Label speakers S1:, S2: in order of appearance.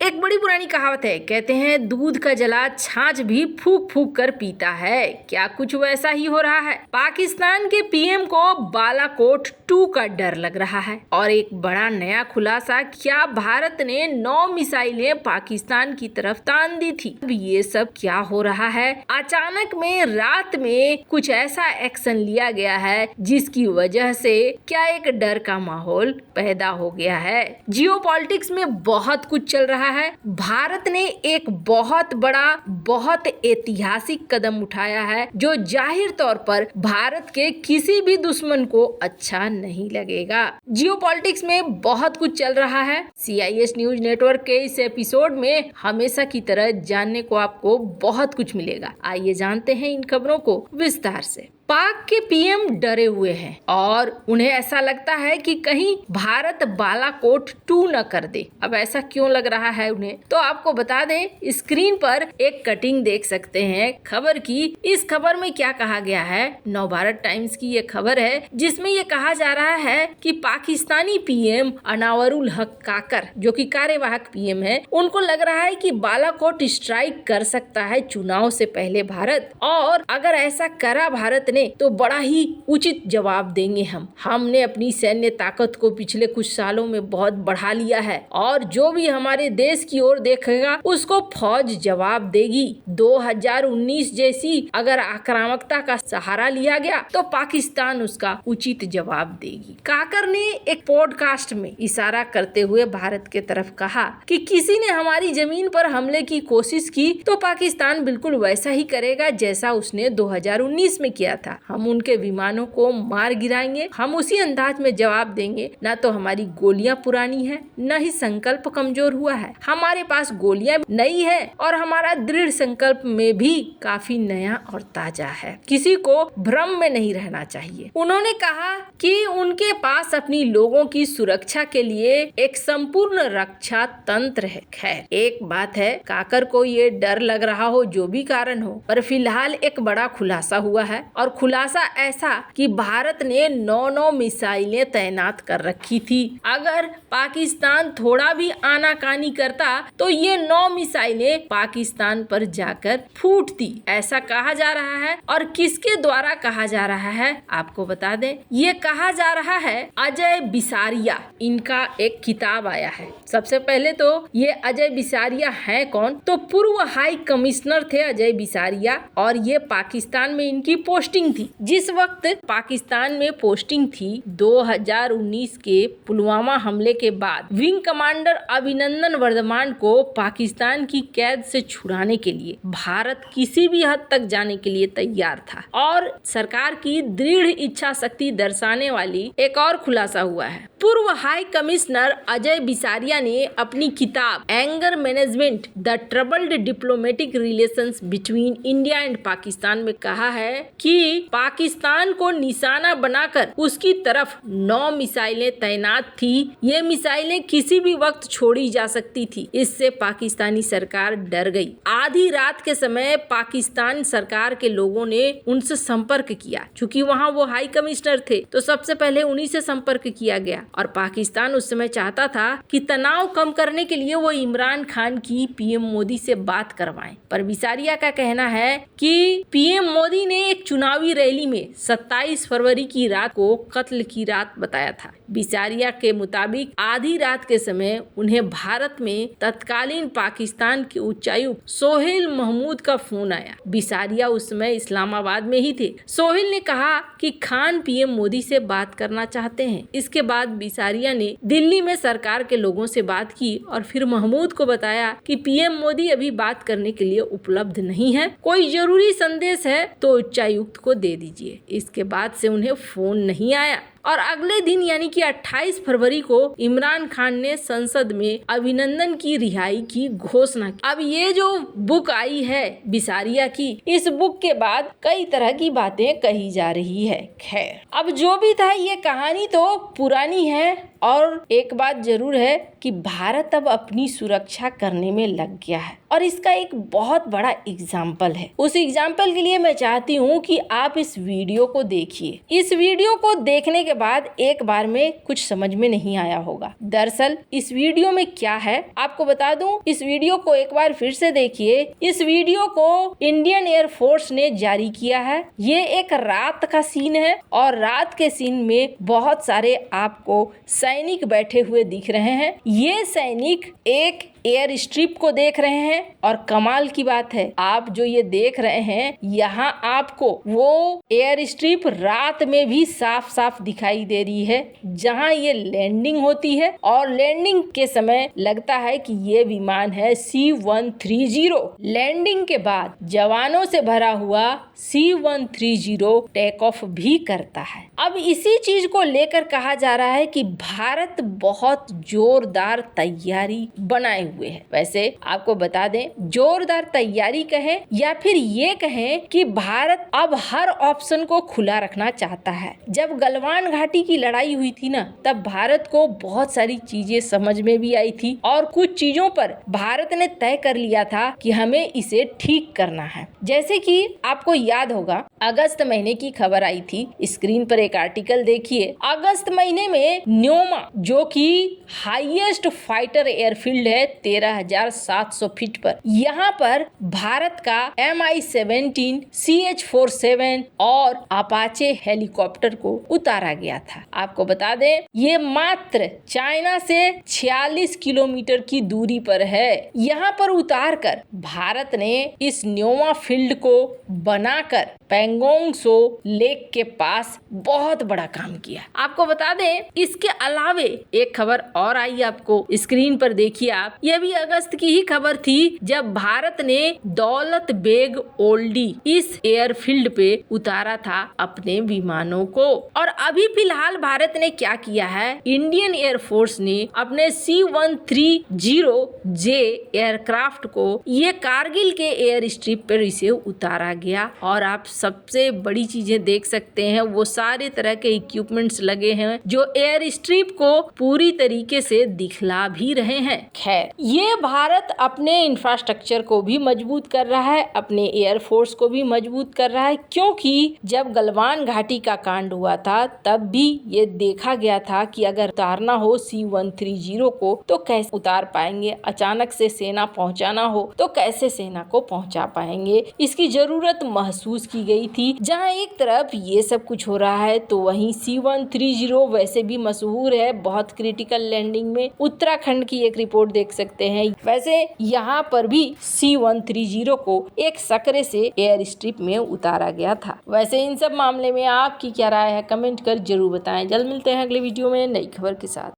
S1: एक बड़ी पुरानी कहावत है, कहते हैं दूध का जला छाछ भी फूक फूक कर पीता है। क्या कुछ वैसा ही हो रहा है? पाकिस्तान के पीएम को बालाकोट 2 का डर लग रहा है और एक बड़ा नया खुलासा, क्या भारत ने 9 मिसाइलें पाकिस्तान की तरफ तान दी थी। अब ये सब क्या हो रहा है? अचानक में रात में कुछ ऐसा एक्शन लिया गया है जिसकी वजह से क्या एक डर का माहौल पैदा हो गया है। जियोपॉलिटिक्स में बहुत कुछ चल रहा है। भारत ने एक बहुत बड़ा, बहुत ऐतिहासिक कदम उठाया है जो जाहिर तौर पर भारत के किसी भी दुश्मन को अच्छा नहीं लगेगा। जियोपॉलिटिक्स में बहुत कुछ चल रहा है। CIS न्यूज नेटवर्क के इस एपिसोड में हमेशा की तरह जानने को आपको बहुत कुछ मिलेगा। आइए जानते हैं इन खबरों को विस्तार से। पाक के पीएम डरे हुए हैं और उन्हें ऐसा लगता है कि कहीं भारत बालाकोट 2 न कर दे। अब ऐसा क्यों लग रहा है उन्हें, तो आपको बता दें, स्क्रीन पर एक कटिंग देख सकते हैं खबर की। इस खबर में क्या कहा गया है? नवभारत टाइम्स की ये खबर है जिसमें ये कहा जा रहा है कि पाकिस्तानी पीएम अनावरुल हक काकर, जो कि कार्यवाहक पीएम है, उनको लग रहा है कि बालाकोट स्ट्राइक कर सकता है चुनाव से पहले भारत, और अगर ऐसा करा भारत तो बड़ा ही उचित जवाब देंगे। हमने अपनी सैन्य ताकत को पिछले कुछ सालों में बहुत बढ़ा लिया है और जो भी हमारे देश की ओर देखेगा उसको फौज जवाब देगी। 2019 जैसी अगर आक्रामकता का सहारा लिया गया तो पाकिस्तान उसका उचित जवाब देगी। काकर ने एक पॉडकास्ट में इशारा करते हुए भारत के तरफ कहा कि किसी ने हमारी जमीन पर हमले की कोशिश की तो पाकिस्तान बिल्कुल वैसा ही करेगा जैसा उसने 2019 में किया था। हम उनके विमानों को मार गिराएंगे, हम उसी अंदाज में जवाब देंगे। न तो हमारी गोलियां पुरानी है, न ही संकल्प कमजोर हुआ है। हमारे पास गोलियां नई है और हमारा दृढ़ संकल्प में भी काफी नया और ताजा है। किसी को भ्रम में नहीं रहना चाहिए। उन्होंने कहा कि उनके पास अपनी लोगों की सुरक्षा के लिए एक संपूर्ण रक्षा तंत्र है। खैर, एक बात है, काकर को ये डर लग रहा हो जो भी कारण हो, पर फिलहाल एक बड़ा खुलासा हुआ है और खुलासा ऐसा कि भारत ने 9 मिसाइलें तैनात कर रखी थी। अगर पाकिस्तान थोड़ा भी आनाकानी करता तो ये 9 मिसाइलें पाकिस्तान पर जाकर फूटती, ऐसा कहा जा रहा है। और किसके द्वारा कहा जा रहा है आपको बता दें, ये कहा जा रहा है अजय बिसारिया, इनका एक किताब आया है। सबसे पहले तो ये अजय बिसारिया है कौन? तो पूर्व हाई कमिश्नर थे अजय बिसारिया और ये पाकिस्तान में इनकी पोस्टिंग थी। जिस वक्त पाकिस्तान में पोस्टिंग थी 2019 के पुलवामा हमले के बाद, विंग कमांडर अभिनंदन वर्धमान को पाकिस्तान की कैद से छुड़ाने के लिए भारत किसी भी हद तक जाने के लिए तैयार था और सरकार की दृढ़ इच्छा शक्ति दर्शाने वाली एक और खुलासा हुआ है। पूर्व हाई कमिश्नर अजय बिसारिया ने अपनी किताब anger management the troubled diplomatic relations between India and Pakistan में कहा है कि पाकिस्तान को निशाना बनाकर उसकी तरफ 9 मिसाइलें तैनात थी। ये मिसाइलें किसी भी वक्त छोड़ी जा सकती थी। इससे पाकिस्तानी सरकार डर गई। आधी रात के समय पाकिस्तान सरकार के लोगों ने उनसे संपर्क किया। चूंकि वहाँ वो हाई कमिश्नर थे तो सबसे पहले उन्हीं से संपर्क किया गया और पाकिस्तान उस समय चाहता था कि तनाव कम करने के लिए वो इमरान खान की पीएम मोदी से बात करवाएं। पर बिसारिया का कहना है कि पीएम मोदी ने एक चुनावी रैली में 27 फरवरी की रात को कत्ल की रात बताया था। बिसारिया के मुताबिक आधी रात के समय उन्हें भारत में तत्कालीन पाकिस्तान के उच्चायुक्त सोहेल महमूद का फोन आया। बिसारिया उस समय इस्लामाबाद में ही थे। सोहेल ने कहा कि खान पीएम मोदी से बात करना चाहते हैं। इसके बाद बिसारिया ने दिल्ली में सरकार के लोगों से बात की और फिर महमूद को बताया कि पीएम मोदी अभी बात करने के लिए उपलब्ध नहीं है, कोई जरूरी संदेश है तो उच्चायुक्त को दे दीजिए। इसके बाद से उन्हें फोन नहीं आया और अगले दिन यानी कि 28 फरवरी को इमरान खान ने संसद में अभिनंदन की रिहाई की घोषणा की। अब ये जो बुक आई है बिसारिया की, इस बुक के बाद कई तरह की बातें कही जा रही है। खैर, अब जो भी था, ये कहानी तो पुरानी है और एक बात जरूर है कि भारत अब अपनी सुरक्षा करने में लग गया है और इसका एक बहुत बड़ा एग्जाम्पल है। उस एग्जाम्पल के लिए मैं चाहती हूँ कि आप इस वीडियो को देखिए। इस वीडियो को देखने के बाद एक बार में कुछ समझ में नहीं आया होगा। दरअसल इस वीडियो में क्या है आपको बता दूं, इस वीडियो को एक बार फिर से देखिए। इस वीडियो को इंडियन एयरफोर्स ने जारी किया है। ये एक रात का सीन है और रात के सीन में बहुत सारे आपको सैनिक बैठे हुए दिख रहे हैं। ये सैनिक एक एयर स्ट्रिप को देख रहे हैं और कमाल की बात है, आप जो ये देख रहे हैं यहाँ आपको वो एयर स्ट्रिप रात में भी साफ साफ दिखाई दे रही है जहाँ ये लैंडिंग होती है और लैंडिंग के समय लगता है कि ये विमान है C-130। लैंडिंग के बाद जवानों से भरा हुआ C-130 टेक ऑफ भी करता है। अब इसी चीज को लेकर कहा जा रहा है कि भारत बहुत जोरदार तैयारी बनाए हुए है। वैसे आपको बता दें, जोरदार तैयारी कहें या फिर ये कहें कि भारत अब हर ऑप्शन को खुला रखना चाहता है। जब गलवान घाटी की लड़ाई हुई थी ना, तब भारत को बहुत सारी चीजें समझ में भी आई थी और कुछ चीजों पर भारत ने तय कर लिया था कि हमें इसे ठीक करना है। जैसे कि आपको याद होगा, अगस्त महीने की खबर आई थी, स्क्रीन पर एक आर्टिकल देखिए। अगस्त महीने में न्योमा, जो कि हाईएस्ट फाइटर एयरफील्ड है 13,700 फीट पर, यहाँ पर भारत का Mi-17, CH-47 और अपाचे हेलीकॉप्टर को उतारा गया था। आपको बता दें, ये मात्र चाइना से 46 किलोमीटर की दूरी पर है। यहाँ पर उतारकर भारत ने इस न्योमा फील्ड को बनाकर पैंगोंग सो लेक के पास बहुत बड़ा काम किया। आपको बता दें, इसके अलावे एक खबर और आई, आपको स्क्रीन पर देखिए आप। यह भी अगस्त की ही खबर थी, जब भारत ने दौलत बेग ओल्डी इस एयरफील्ड पे उतारा था अपने विमानों को। और अभी फिलहाल भारत ने क्या किया है, इंडियन एयरफोर्स ने अपने C-130J एयरक्राफ्ट को ये कारगिल के एयर स्ट्रिप पर इसे उतारा गया। और आप सबसे बड़ी चीजें देख सकते हैं, वो सारे तरह के इक्विपमेंट्स लगे हैं जो एयर स्ट्रिप को पूरी तरीके से दिखला भी रहे हैं। खैर, ये भारत अपने इंफ्रास्ट्रक्चर को भी मजबूत कर रहा है, अपने एयरफोर्स को भी मजबूत कर रहा है, क्योंकि जब गलवान घाटी का कांड हुआ था तब भी ये देखा गया था कि अगर उतारना हो C-130 को तो कैसे उतार पाएंगे, अचानक से सेना पहुंचाना हो तो कैसे सेना को पहुंचा पाएंगे, इसकी जरूरत महसूस की गई थी। जहां एक तरफ ये सब कुछ हो रहा है तो वहीं C-130 वैसे भी मशहूर है बहुत क्रिटिकल लैंडिंग में। उत्तराखंड की एक रिपोर्ट देख सकते हैं। वैसे यहाँ पर भी C-130 को एक सकरे से एयर स्ट्रिप में उतारा गया था। वैसे इन सब मामले में आपकी क्या राय है, कमेंट कर जरूर बताएं। जल्द मिलते हैं अगले वीडियो में नई खबर के साथ।